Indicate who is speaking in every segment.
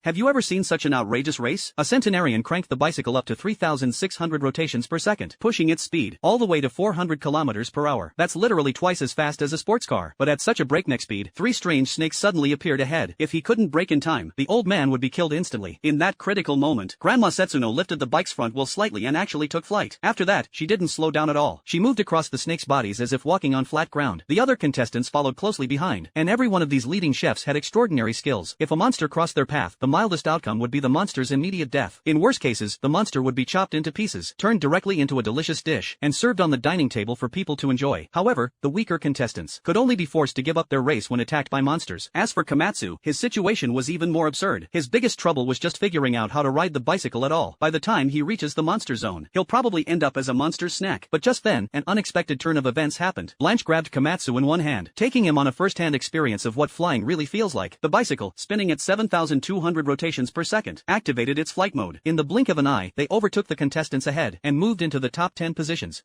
Speaker 1: Have you ever seen such an outrageous race? A centenarian cranked the bicycle up to 3,600 rotations per second, pushing its speed all the way to 400 kilometers per hour. That's literally twice as fast as a sports car. But at such a breakneck speed, three strange snakes suddenly appeared ahead. If he couldn't brake in time, the old man would be killed instantly. In that critical moment, Grandma Setsuno lifted the bike's front wheel slightly and actually took flight. After that, she didn't slow down at all. She moved across the snakes' bodies as if walking on flat ground. The other contestants followed closely behind, and every one of these leading chefs had extraordinary skills. If a monster crossed their path, the mildest outcome would be the monster's immediate death. In worse cases, the monster would be chopped into pieces, turned directly into a delicious dish, and served on the dining table for people to enjoy. However, the weaker contestants could only be forced to give up their race when attacked by monsters. As for Komatsu, his situation was even more absurd. His biggest trouble was just figuring out how to ride the bicycle at all. By the time he reaches the monster zone, he'll probably end up as a monster's snack. But just then, an unexpected turn of events happened. Blanche grabbed Komatsu in one hand, taking him on a first-hand experience of what flying really feels like. The bicycle, spinning at 7,200 rotations per second, activated its flight mode. In the blink of an eye, they overtook the contestants ahead and moved into the top 10 positions.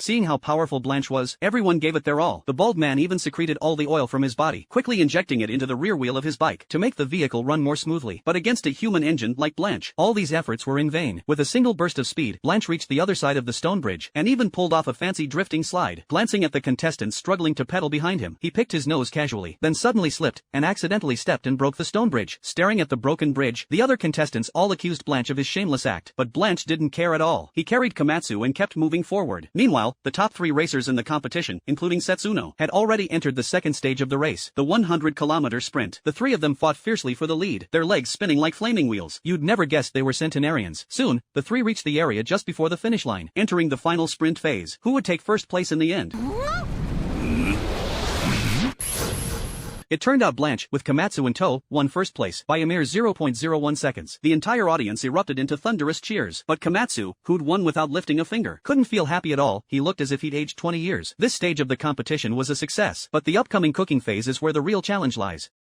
Speaker 1: Seeing how powerful Blanche was, everyone gave it their all. The bald man even secreted all the oil from his body, quickly injecting it into the rear wheel of his bike to make the vehicle run more smoothly. But against a human engine like Blanche, all these efforts were in vain. With a single burst of speed, Blanche reached the other side of the stone bridge and even pulled off a fancy drifting slide. Glancing at the contestants struggling to pedal behind him, he picked his nose casually, then suddenly slipped and accidentally stepped and broke the stone bridge. Staring at the broken bridge, the other contestants all accused Blanche of his shameless act, but Blanche didn't care at all. He carried Komatsu and kept moving forward. Meanwhile, the top three racers in the competition, including Setsuno, had already entered the second stage of the race, the 100-kilometer sprint. The three of them fought fiercely for the lead, their legs spinning like flaming wheels. You'd never guessed they were centenarians. Soon, the three reached the area just before the finish line, entering the final sprint phase. Who would take first place in the end? It turned out Blanche, with Komatsu in tow, won first place by a mere 0.01 seconds. The entire audience erupted into thunderous cheers, but Komatsu, who'd won without lifting a finger, couldn't feel happy at all. He looked as if he'd aged 20 years. This stage of the competition was a success, but the upcoming cooking phase is where the real challenge lies.